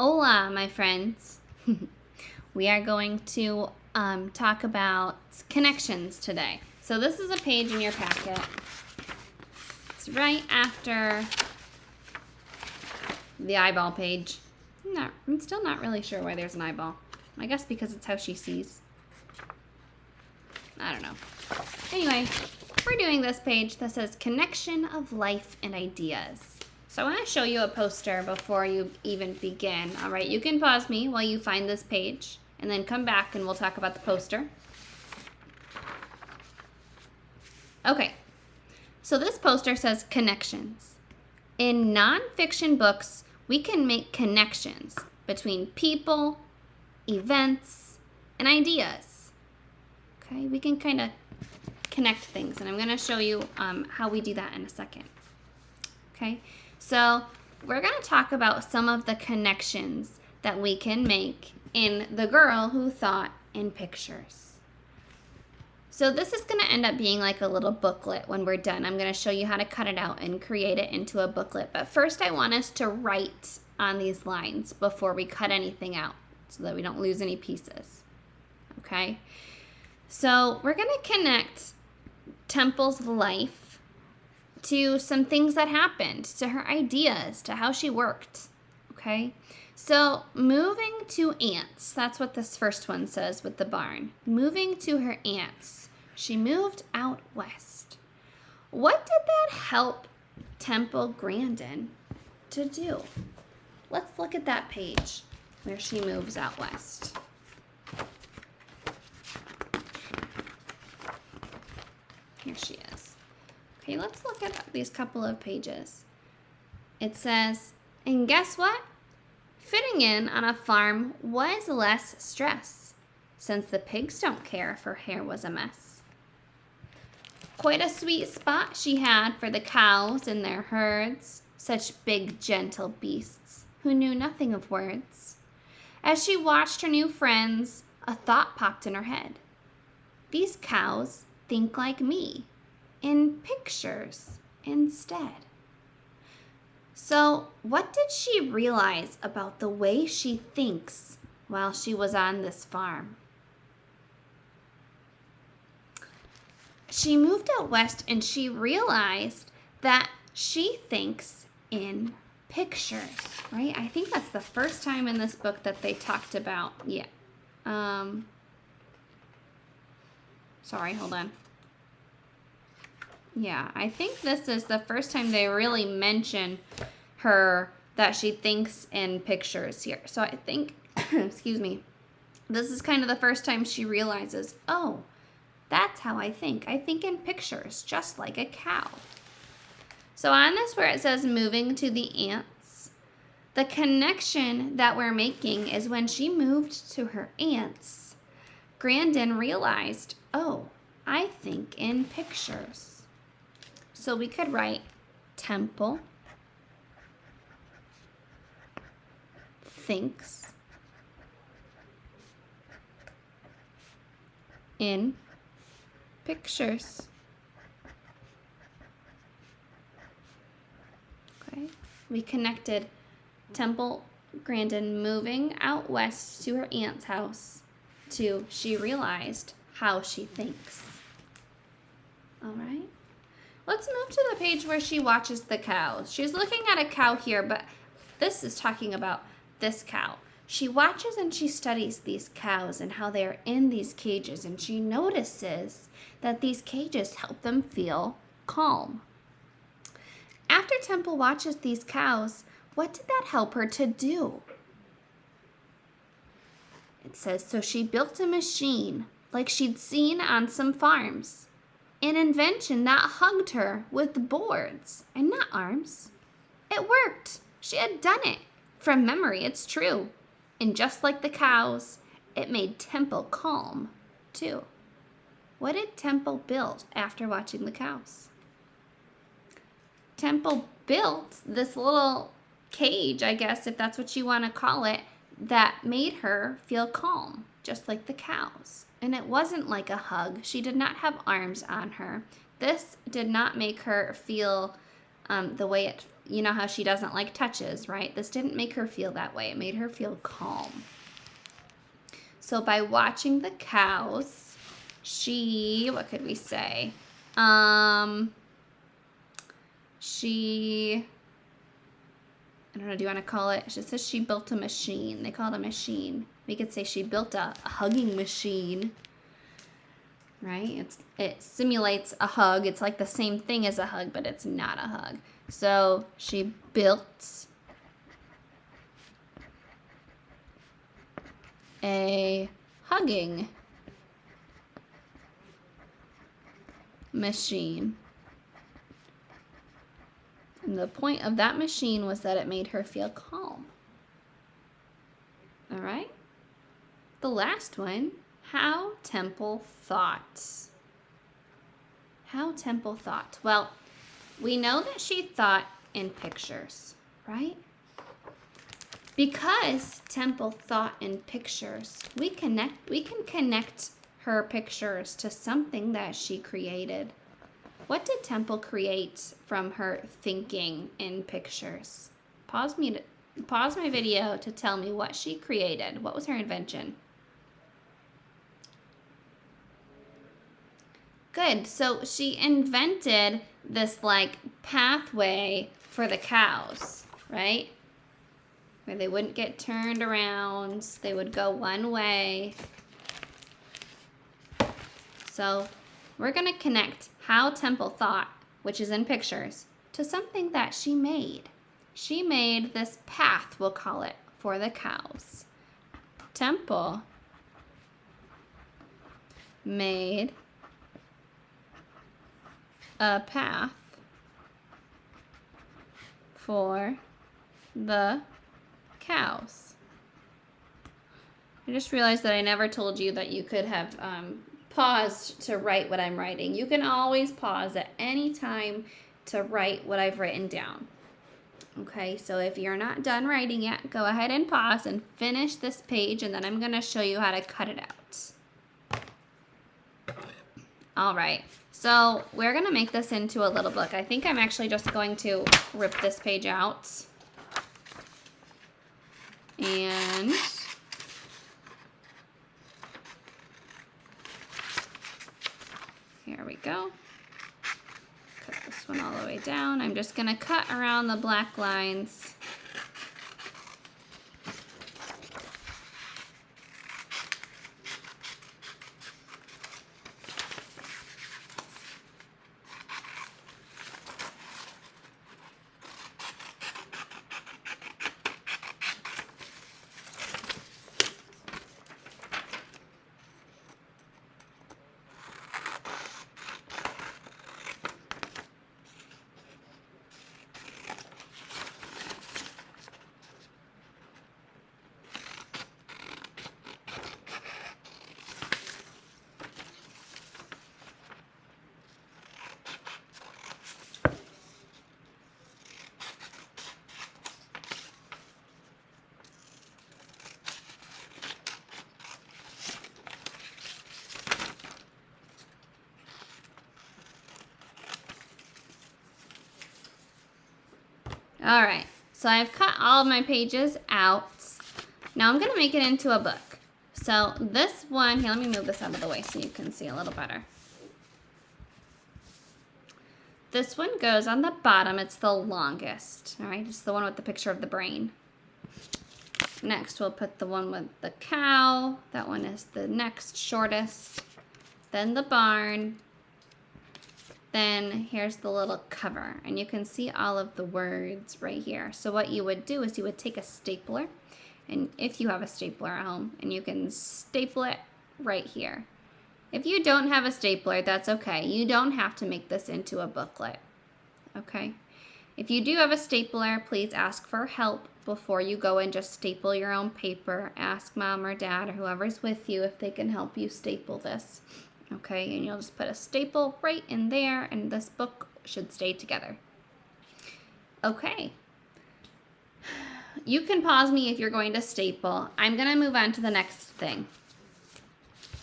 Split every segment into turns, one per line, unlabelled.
Hola, my friends. We are going to talk about connections today. So this is a page in your packet. It's right after the eyeball page. I'm still not really sure why there's an eyeball. I guess because it's how she sees. I don't know. Anyway, we're doing this page that says Connection of Life and Ideas. So I want to show you a poster before you even begin. All right, you can pause me while you find this page and then come back and we'll talk about the poster. Okay, so this poster says connections. In nonfiction books, we can make connections between people, events, and ideas. Okay, we can kind of connect things, and I'm going to show you how we do that in a second. Okay, so we're going to talk about some of the connections that we can make in The Girl Who Thought in Pictures. So this is going to end up being like a little booklet when we're done. I'm going to show you how to cut it out and create it into a booklet. But first I want us to write on these lines before we cut anything out so that we don't lose any pieces. Okay? So we're going to connect Temple's life to some things that happened, to her ideas, to how she worked. Okay? So moving to aunts, that's what this first one says with the barn. Moving to her aunts. She moved out west. What did that help Temple Grandin to do? Let's look at that page where she moves out west. Here she is. Okay, let's look at these couple of pages. It says, and guess what? Fitting in on a farm was less stress, since the pigs don't care if her hair was a mess. Quite a sweet spot she had for the cows and their herds, such big, gentle beasts who knew nothing of words. As she watched her new friends, a thought popped in her head. These cows think like me, in pictures instead. So, what did she realize about the way she thinks while she was on this farm? She moved out west and she realized that she thinks in pictures, right? I think that's the first time in this book that they talked about, sorry, hold on. Yeah, I think this is the first time they really mention her, that she thinks in pictures here. So I think, excuse me, this is kind of the first time she realizes, oh, that's how I think. I think in pictures, just like a cow. So on this where it says moving to the aunts, the connection that we're making is when she moved to her aunts, Grandin realized, oh, I think in pictures. So we could write Temple thinks in pictures. Okay, we connected Temple Grandin moving out west to her aunt's house to she realized how she thinks. All right. Let's move to the page where she watches the cows. She's looking at a cow here, but this is talking about this cow. She watches and she studies these cows and how they are in these cages, and she notices that these cages help them feel calm. After Temple watches these cows, what did that help her to do? It says, so she built a machine like she'd seen on some farms. An invention that hugged her with boards and not arms. It worked. She had done it. From memory, it's true. And just like the cows, it made Temple calm, too. What did Temple build after watching the cows? Temple built this little cage, I guess, if that's what you want to call it, that made her feel calm, just like the cows. And it wasn't like a hug. She did not have arms on her. This did not make her feel the way it you know how she doesn't like touches, right? This didn't make her feel that way. It made her feel calm. So by watching the cows, she, what could we say? She, I don't know, do you want to call it? She says she built a machine. They call it a machine. We could say she built a hugging machine, right? It simulates a hug. It's like the same thing as a hug, but it's not a hug. So she built a hugging machine. And the point of that machine was that it made her feel calm. All right? The last one, how Temple thought. How Temple thought. Well, we know that she thought in pictures, right? Because Temple thought in pictures, we can connect her pictures to something that she created. What did Temple create from her thinking in pictures? Pause my video to tell me what she created. What was her invention? Good. So she invented this like pathway for the cows, right? Where they wouldn't get turned around. They would go one way. So we're going to connect how Temple thought, which is in pictures, to something that she made. She made this path, we'll call it, for the cows. Temple made a path for the cows. I just realized that I never told you that you could have paused to write what I'm writing. You can always pause at any time to write what I've written down. Okay, so if you're not done writing yet, go ahead and pause and finish this page, and then I'm going to show you how to cut it out. All right, so we're going to make this into a little book. I think I'm actually just going to rip this page out. And here we go. Cut this one all the way down. I'm just going to cut around the black lines. All right, so I've cut all of my pages out. Now I'm gonna make it into a book. So this one, here, let me move this out of the way so you can see a little better. This one goes on the bottom, it's the longest, all right? It's the one with the picture of the brain. Next, we'll put the one with the cow. That one is the next shortest. Then the barn. Then here's the little cover, and you can see all of the words right here. So what you would do is you would take a stapler, and if you have a stapler at home, and you can staple it right here. If you don't have a stapler, that's okay. You don't have to make this into a booklet, okay? If you do have a stapler, please ask for help before you go and just staple your own paper. Ask mom or dad or whoever's with you if they can help you staple this. Okay, and you'll just put a staple right in there, and this book should stay together. Okay. You can pause me if you're going to staple. I'm going to move on to the next thing.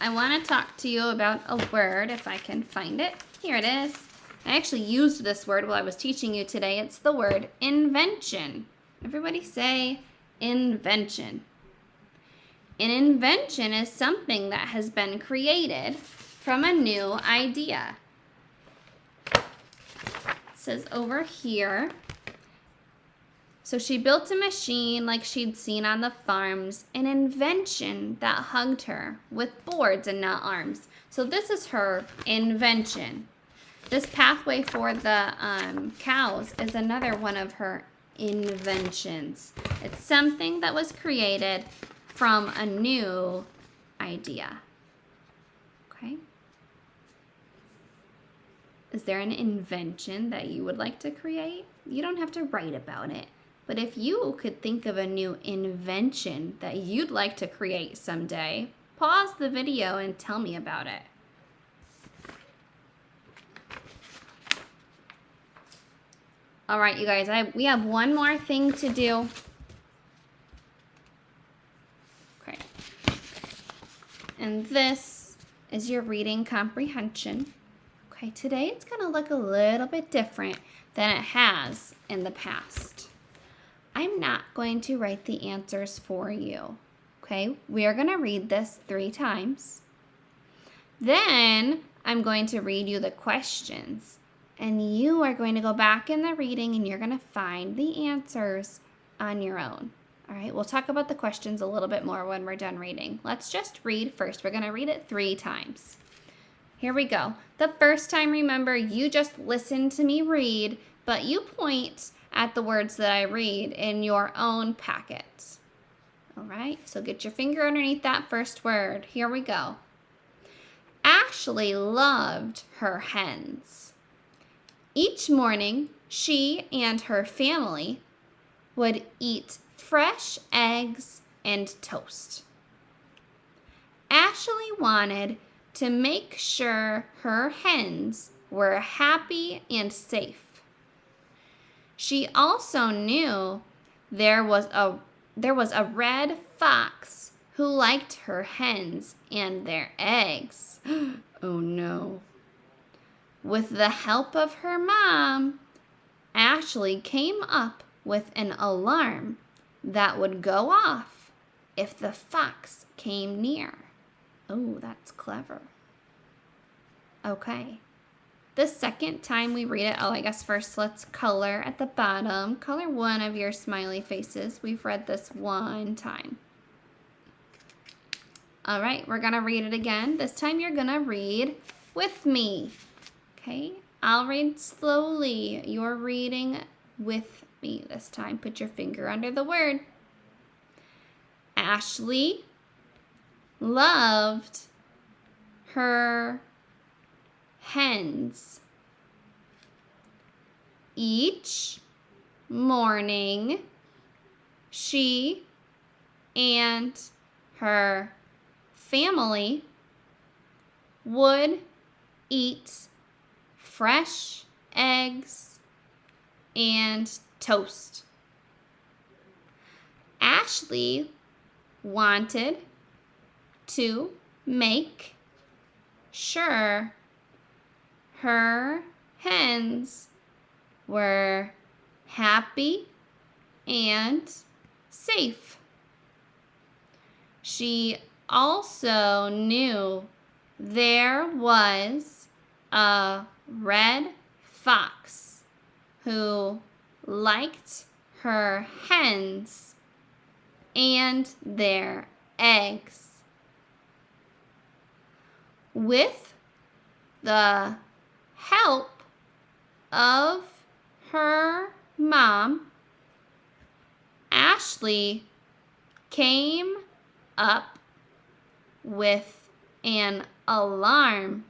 I want to talk to you about a word, if I can find it. Here it is. I actually used this word while I was teaching you today. It's the word invention. Everybody say invention. An invention is something that has been created from a new idea. It says over here, so she built a machine like she'd seen on the farms, an invention that hugged her with boards and not arms. So this is her invention. This pathway for the cows is another one of her inventions. It's something that was created from a new idea. Okay? Is there an invention that you would like to create? You don't have to write about it. But if you could think of a new invention that you'd like to create someday, pause the video and tell me about it. All right, you guys, we have one more thing to do. Okay. And this is your reading comprehension. Okay, today it's going to look a little bit different than it has in the past. I'm not going to write the answers for you. Okay, we are going to read this 3 times. Then I'm going to read you the questions. And you are going to go back in the reading and you're going to find the answers on your own. All right, we'll talk about the questions a little bit more when we're done reading. Let's just read first. We're going to read it 3 times. Here we go. The first time, remember, you just listen to me read, but you point at the words that I read in your own packet. All right, so get your finger underneath that first word. Here we go. Ashley loved her hens. Each morning, she and her family would eat fresh eggs and toast. Ashley wanted to make sure her hens were happy and safe. She also knew there was a red fox who liked her hens and their eggs. Oh no. With the help of her mom, Ashley came up with an alarm that would go off if the fox came near. Oh, that's clever. Okay. The second time we read it, I guess first let's color at the bottom. Color one of your smiley faces. We've read this 1 time. All right, we're going to read it again. This time you're going to read with me. Okay, I'll read slowly. You're reading with me this time. Put your finger under the word. Ashley loved her hens. Each morning, she and her family would eat fresh eggs and toast. Ashley wanted to make sure her hens were happy and safe. She also knew there was a red fox who liked her hens and their eggs. With the help of her mom, Ashley came up with an alarm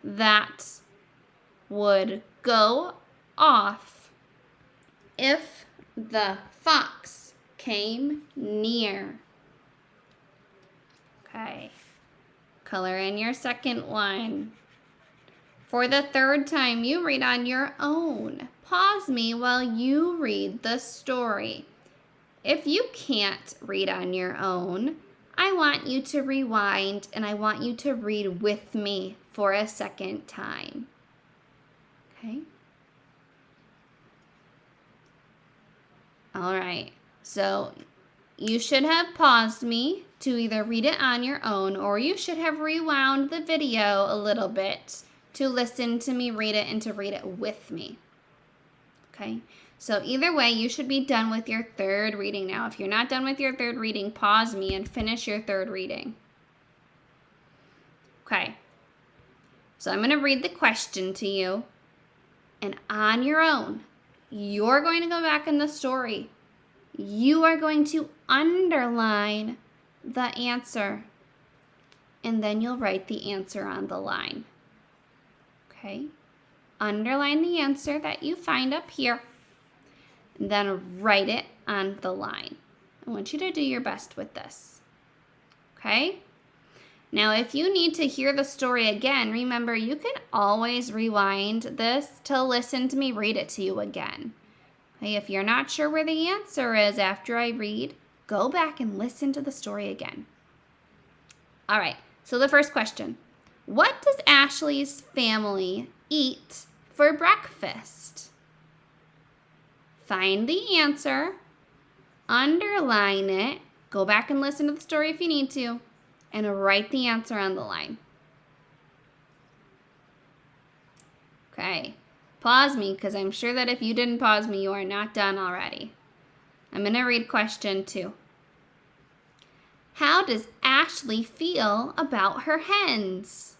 that would go off if the fox came near. Okay. Color in your second one. For the third time, you read on your own. Pause me while you read the story. If you can't read on your own, I want you to rewind and I want you to read with me for a second time. Okay. All right. So you should have paused me to either read it on your own, or you should have rewound the video a little bit to listen to me read it and to read it with me. Okay. So either way, you should be done with your third reading now. If you're not done with your third reading, pause me and finish your third reading. Okay. So I'm going to read the question to you, and on your own, you're going to go back in the story. You are going to underline the answer, and then you'll write the answer on the line. Okay? Underline the answer that you find up here, and then write it on the line. I want you to do your best with this. Okay? Now, if you need to hear the story again, remember you can always rewind this to listen to me read it to you again. Okay, if you're not sure where the answer is after I read, go back and listen to the story again. All right, so the first question. What does Ashley's family eat for breakfast? Find the answer, underline it, go back and listen to the story if you need to, and write the answer on the line. Okay, pause me because I'm sure that if you didn't pause me, you are not done already. I'm going to read question 2. How does Ashley feel about her hens?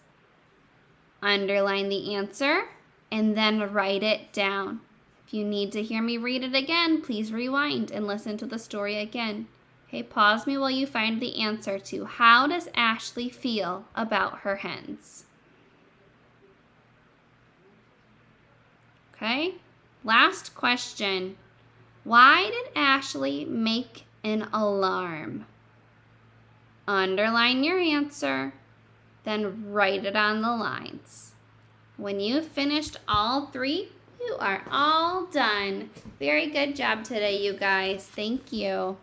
Underline the answer and then write it down. If you need to hear me read it again, please rewind and listen to the story again. Okay, pause me while you find the answer to how does Ashley feel about her hens? Okay, last question. Why did Ashley make an alarm? Underline your answer, then write it on the lines. When you've finished all 3, you are all done. Very good job today, you guys. Thank you.